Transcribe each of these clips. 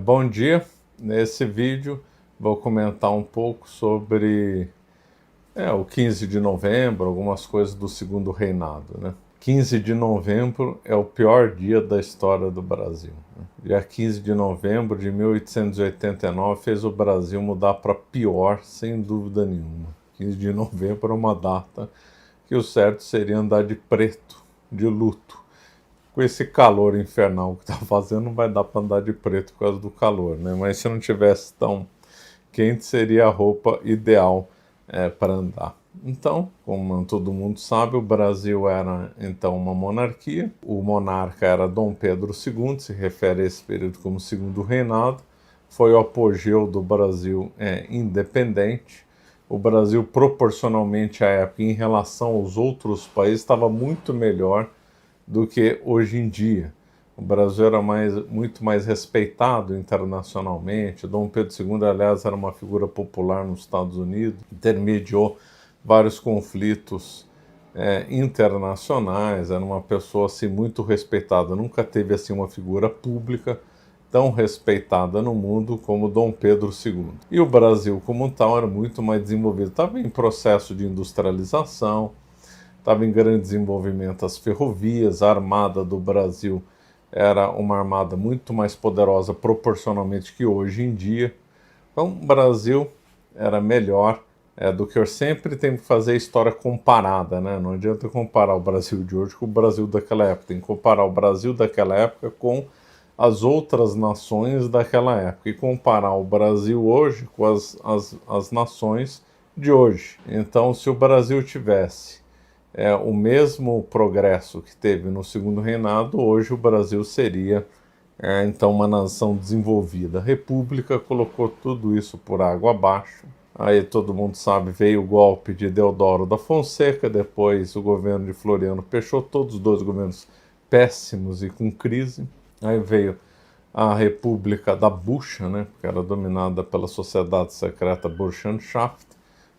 Bom dia. Nesse vídeo vou comentar um pouco sobre o 15 de novembro, algumas coisas do segundo reinado, né? 15 de novembro é o pior dia da história do Brasil, né? Dia 15 de novembro de 1889 fez o Brasil mudar para pior, sem dúvida nenhuma. 15 de novembro é uma data que o certo seria andar de preto, de luto. Com esse calor infernal que tá fazendo, não vai dar para andar de preto por causa do calor, né? Mas se não tivesse tão quente, seria a roupa ideal para andar. Então, como todo mundo sabe, o Brasil era então uma monarquia. O monarca era Dom Pedro II, se refere a esse período como segundo reinado. Foi o apogeu do Brasil independente. O Brasil, proporcionalmente à época, em relação aos outros países, estava muito melhor do que hoje em dia. O Brasil era muito mais respeitado internacionalmente. Dom Pedro II, aliás, era uma figura popular nos Estados Unidos, intermediou vários conflitos internacionais, era uma pessoa assim, muito respeitada. Nunca teve assim, uma figura pública tão respeitada no mundo como Dom Pedro II. E o Brasil, como tal, era muito mais desenvolvido. Estava em processo de industrialização, estava em grande desenvolvimento as ferrovias, a Armada do Brasil era uma armada muito mais poderosa proporcionalmente que hoje em dia. Então, o Brasil era melhor do que eu sempre tenho que fazer história comparada, né? Não adianta comparar o Brasil de hoje com o Brasil daquela época, tem que comparar o Brasil daquela época com as outras nações daquela época e comparar o Brasil hoje com as nações de hoje. Então, se o Brasil tivesse o mesmo progresso que teve no segundo reinado, hoje o Brasil seria então uma nação desenvolvida. A República colocou tudo isso por água abaixo. Aí todo mundo sabe, veio o golpe de Deodoro da Fonseca, depois o governo de Floriano Peixoto, todos os dois governos péssimos e com crise. Aí veio a República da Bucha, né, que era dominada pela sociedade secreta Burschenschaft,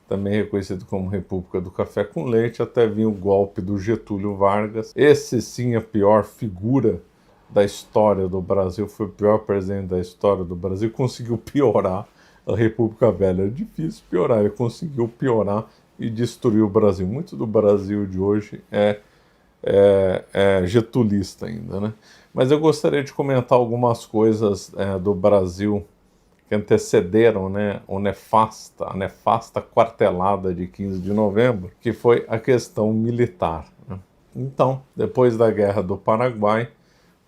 também reconhecido como República do Café com Leite, até vir o golpe do Getúlio Vargas. Esse sim a pior figura da história do Brasil, foi o pior presidente da história do Brasil, conseguiu piorar a República Velha. É difícil piorar, ele conseguiu piorar e destruir o Brasil. Muito do Brasil de hoje é getulista ainda, né? Mas eu gostaria de comentar algumas coisas do Brasil que antecederam, né, a nefasta quartelada de 15 de novembro, que foi a questão militar, né? Então, depois da Guerra do Paraguai,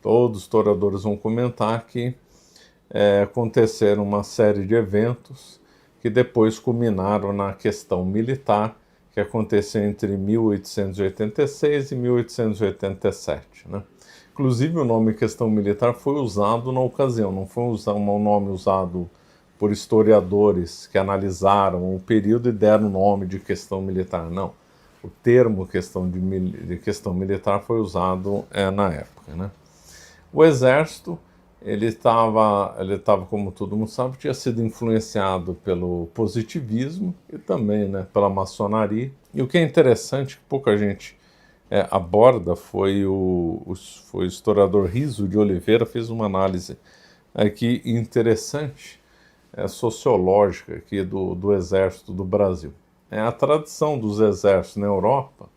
todos os historiadores vão comentar que aconteceram uma série de eventos que depois culminaram na questão militar, que aconteceu entre 1886 e 1887, né? Inclusive o nome questão militar foi usado na ocasião, não foi um nome usado por historiadores que analisaram o período e deram o nome de questão militar, não. O termo de questão militar foi usado na época, né? O exército, ele estava, como todo mundo sabe, tinha sido influenciado pelo positivismo e também, né, pela maçonaria. E o que é interessante, que pouca gente aborda, foi o historiador Riso de Oliveira, fez uma análise aqui interessante, sociológica aqui do exército do Brasil. A tradição dos exércitos na Europa,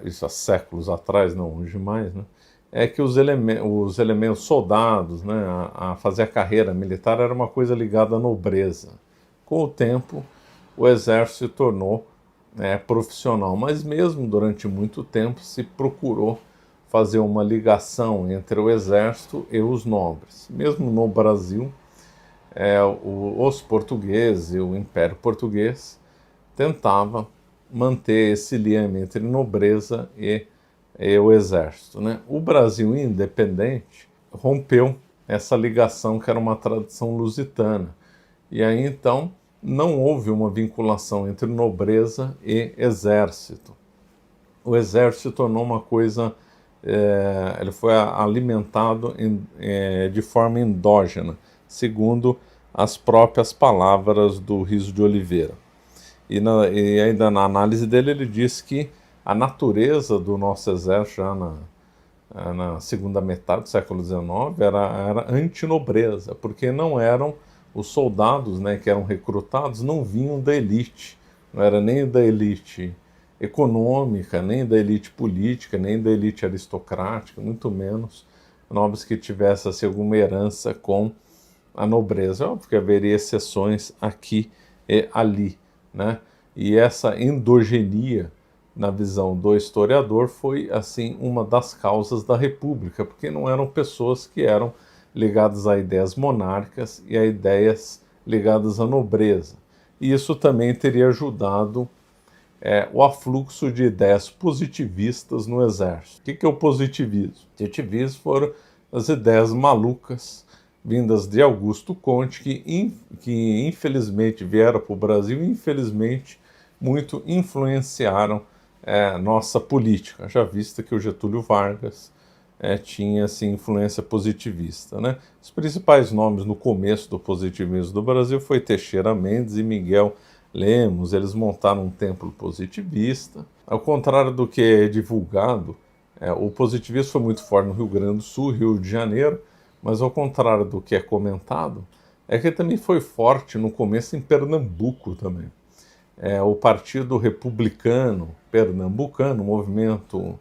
isso há séculos atrás, não hoje mais, né, é que os elementos soldados, né, a fazer a carreira militar era uma coisa ligada à nobreza. Com o tempo, o exército se tornou profissional, mas mesmo durante muito tempo se procurou fazer uma ligação entre o exército e os nobres. Mesmo no Brasil, os portugueses e o Império Português tentava manter esse liame entre nobreza e o exército, né? O Brasil independente rompeu essa ligação que era uma tradição lusitana. E aí então não houve uma vinculação entre nobreza e exército. O exército se tornou uma coisa, ele foi alimentado de forma endógena, segundo as próprias palavras do Riso de Oliveira. E ainda na análise dele ele diz que a natureza do nosso exército, já na segunda metade do século XIX, era antinobreza, porque não eram os soldados, né, que eram recrutados, não vinham da elite, não era nem da elite econômica, nem da elite política, nem da elite aristocrática, muito menos nobres que tivessem assim, alguma herança com a nobreza. É óbvio que haveria exceções aqui e ali, né? E essa endogenia, na visão do historiador, foi assim uma das causas da República, porque não eram pessoas que eram ligadas a ideias monárquicas e a ideias ligadas à nobreza. E isso também teria ajudado o afluxo de ideias positivistas no exército. O que é o positivismo? O positivismo foram as ideias malucas vindas de Augusto Conte, que infelizmente vieram para o Brasil e infelizmente muito influenciaram nossa política, já vista que o Getúlio Vargas tinha assim, influência positivista, né? Os principais nomes no começo do positivismo do Brasil foi Teixeira Mendes e Miguel Lemos. Eles montaram um templo positivista. Ao contrário do que é divulgado, o positivismo foi muito forte no Rio Grande do Sul, Rio de Janeiro, mas ao contrário do que é comentado, é que também foi forte no começo em Pernambuco também. O Partido Republicano Pernambucano, o movimento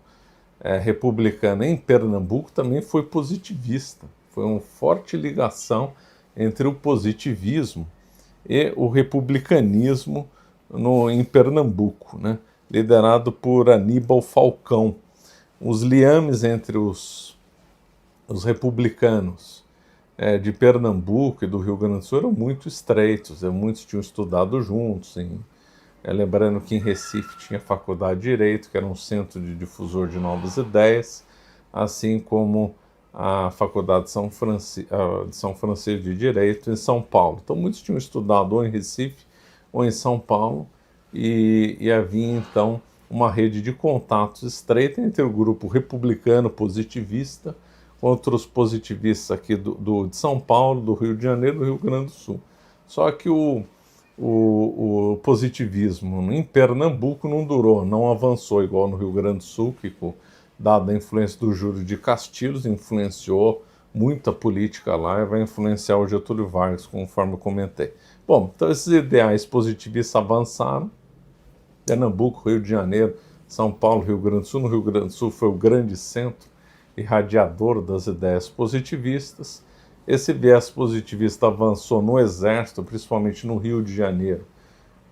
republicano em Pernambuco também foi positivista. Foi uma forte ligação entre o positivismo e o republicanismo em Pernambuco, né? Liderado por Aníbal Falcão. Os liames entre os republicanos de Pernambuco e do Rio Grande do Sul eram muito estreitos, muitos tinham estudado juntos. Lembrando que em Recife tinha a Faculdade de Direito, que era um centro de difusor de novas ideias, assim como a Faculdade de São Francisco de Direito em São Paulo. Então muitos tinham estudado ou em Recife ou em São Paulo, e havia então uma rede de contatos estreita entre o grupo republicano positivista contra os positivistas aqui de São Paulo, do Rio de Janeiro e do Rio Grande do Sul. Só que o positivismo em Pernambuco não durou, não avançou igual no Rio Grande do Sul, que dada a influência do Júlio de Castilhos, influenciou muita política lá e vai influenciar o Getúlio Vargas, conforme eu comentei. Bom, então esses ideais positivistas avançaram. Pernambuco, Rio de Janeiro, São Paulo, Rio Grande do Sul. No Rio Grande do Sul foi o grande centro irradiador das ideias positivistas. Esse viés positivista avançou no Exército, principalmente no Rio de Janeiro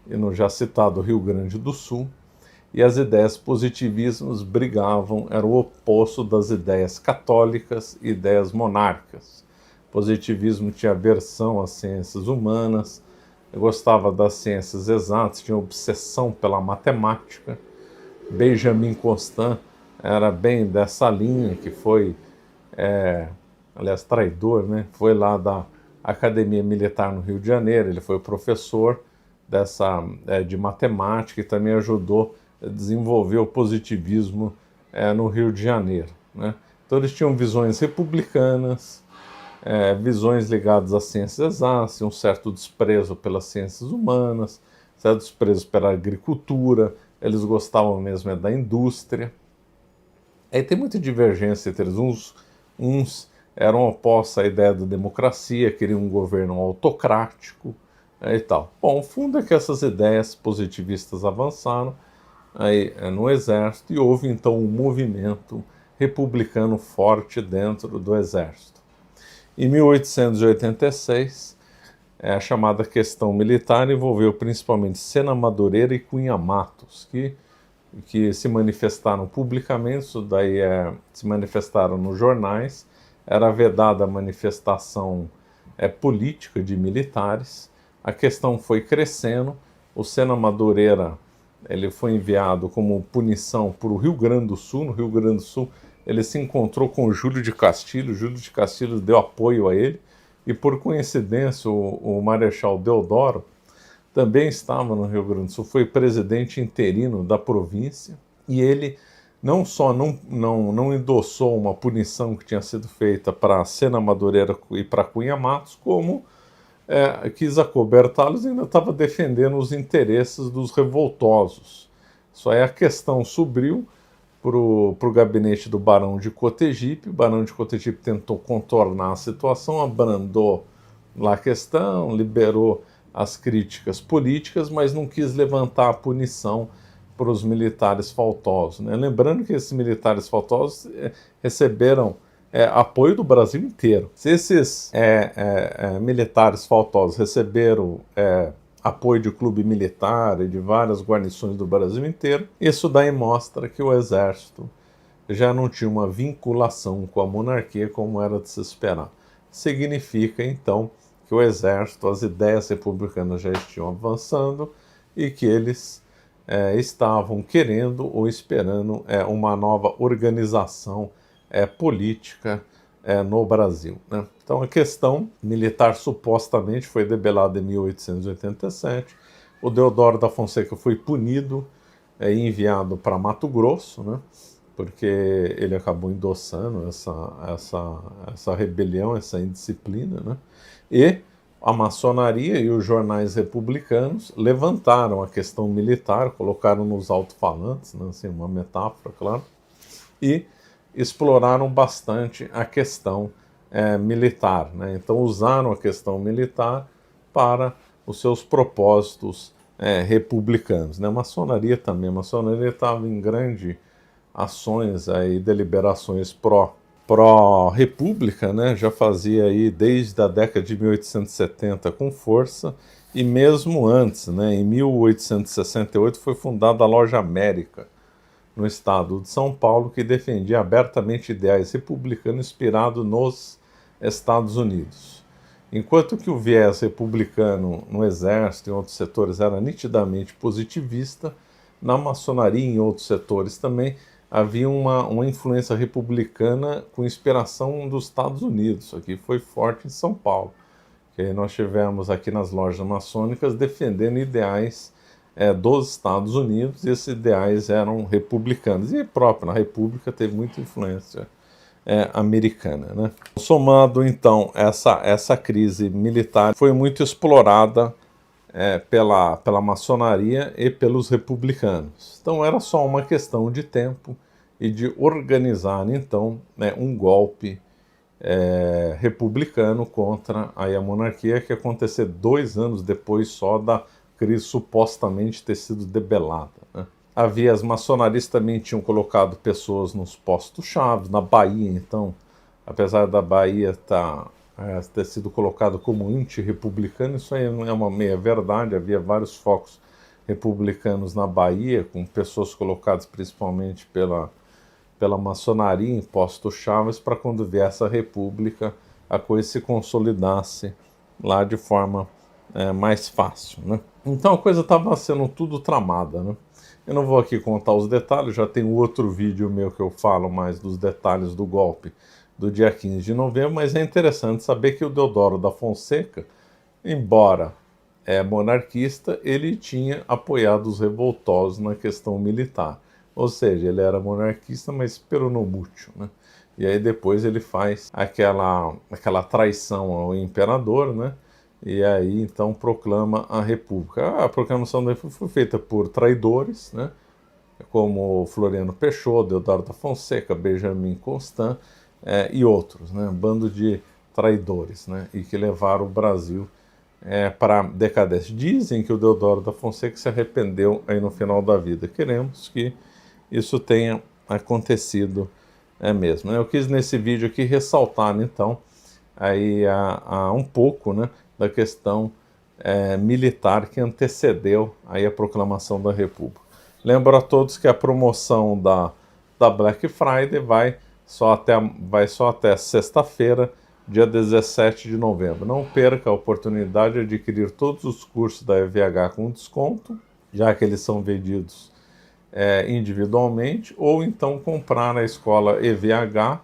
e no já citado Rio Grande do Sul, e as ideias positivistas brigavam, era o oposto das ideias católicas e ideias monárquicas. O positivismo tinha aversão às ciências humanas, gostava das ciências exatas, tinha obsessão pela matemática. Benjamin Constant era bem dessa linha, que foi, aliás, traidor, né? Foi lá da Academia Militar no Rio de Janeiro, ele foi professor de matemática e também ajudou a desenvolver o positivismo no Rio de Janeiro, né? Então eles tinham visões republicanas, visões ligadas às ciências exatas, um certo desprezo pelas ciências humanas, certo desprezo pela agricultura, eles gostavam mesmo da indústria. Aí tem muita divergência entre eles. Uns eram opostos à ideia da democracia, queriam um governo autocrático e tal. Bom, o fundo é que essas ideias positivistas avançaram no Exército e houve então um movimento republicano forte dentro do Exército. Em 1886, a chamada questão militar envolveu principalmente Sena Madureira e Cunha Matos, que se manifestaram publicamente, isso daí se manifestaram nos jornais. Era vedada a manifestação política de militares. A questão foi crescendo. O Sena Madureira ele foi enviado como punição para o Rio Grande do Sul. No Rio Grande do Sul ele se encontrou com Júlio de Castilhos. Júlio de Castilhos deu apoio a ele. E por coincidência o Marechal Deodoro também estava no Rio Grande do Sul, foi presidente interino da província, e ele não só não endossou uma punição que tinha sido feita para Sena Madureira e para Cunha Matos, como quis acobertá-los e ainda estava defendendo os interesses dos revoltosos. Só a questão subiu para o gabinete do Barão de Cotegipe. O Barão de Cotegipe tentou contornar a situação, abrandou lá a questão, liberou as críticas políticas, mas não quis levantar a punição para os militares faltosos, né? Lembrando que esses militares faltosos receberam apoio do Brasil inteiro. Se esses militares faltosos receberam apoio de clube militar e de várias guarnições do Brasil inteiro, isso daí mostra que o exército já não tinha uma vinculação com a monarquia como era de se esperar. Significa, então, que o exército, as ideias republicanas já estavam avançando e que eles estavam querendo ou esperando uma nova organização política no Brasil, né? Então a questão militar supostamente foi debelada em 1887, o Deodoro da Fonseca foi punido e enviado para Mato Grosso, né? Porque ele acabou endossando essa rebelião, essa indisciplina, né? E a maçonaria e os jornais republicanos levantaram a questão militar, colocaram nos alto-falantes, né, assim, uma metáfora, claro, e exploraram bastante a questão militar, né? Então usaram a questão militar para os seus propósitos republicanos, né? A maçonaria também, a maçonaria estava em grandes ações e deliberações pró-república, né? Já fazia aí desde a década de 1870 com força, e mesmo antes, né? Em 1868 foi fundada a Loja América, no estado de São Paulo, que defendia abertamente ideais republicanos inspirados nos Estados Unidos. Enquanto que o viés republicano no exército e em outros setores era nitidamente positivista, na maçonaria e em outros setores também havia uma influência republicana com inspiração dos Estados Unidos. Isso aqui foi forte em São Paulo, que nós tivemos aqui nas lojas maçônicas defendendo ideais dos Estados Unidos, e esses ideais eram republicanos, e próprio na República teve muita influência americana, né? Somando então essa crise militar, foi muito explorada pela maçonaria e pelos republicanos. Então era só uma questão de tempo e de organizar então um golpe republicano contra a monarquia, que ia acontecer 2 anos depois só da crise supostamente ter sido debelada, né? As maçonarias também tinham colocado pessoas nos postos-chave, na Bahia, então, apesar da Bahia ter sido colocado como anti-republicano, isso aí não é uma meia verdade, havia vários focos republicanos na Bahia, com pessoas colocadas principalmente pela maçonaria em postos-chave, para quando viesse a república a coisa se consolidasse lá de forma mais fácil, né? Então a coisa estava sendo tudo tramada, né? Eu não vou aqui contar os detalhes, já tem outro vídeo meu que eu falo mais dos detalhes do golpe do dia 15 de novembro, mas é interessante saber que o Deodoro da Fonseca, embora monarquista, ele tinha apoiado os revoltosos na questão militar. Ou seja, ele era monarquista, mas peronomútil, né? E aí depois ele faz aquela traição ao imperador, né? E aí então proclama a República. A proclamação da República foi feita por traidores, né? Como Floriano Peixoto, Deodoro da Fonseca, Benjamin Constant e outros, né? Um bando de traidores, né? E que levaram o Brasil para decadência. Dizem que o Deodoro da Fonseca se arrependeu aí no final da vida. Queremos que isso tenha acontecido mesmo. Eu quis nesse vídeo aqui ressaltar, então, aí um pouco, né, da questão militar que antecedeu aí a proclamação da República. Lembro a todos que a promoção da Black Friday vai só até sexta-feira, dia 17 de novembro. Não perca a oportunidade de adquirir todos os cursos da EVH com desconto, já que eles são vendidos individualmente, ou então comprar na escola EVH,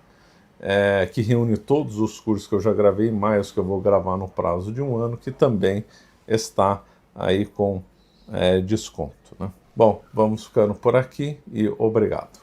que reúne todos os cursos que eu já gravei, mais que eu vou gravar no prazo de 1 ano, que também está aí com desconto, né? Bom, vamos ficando por aqui e obrigado.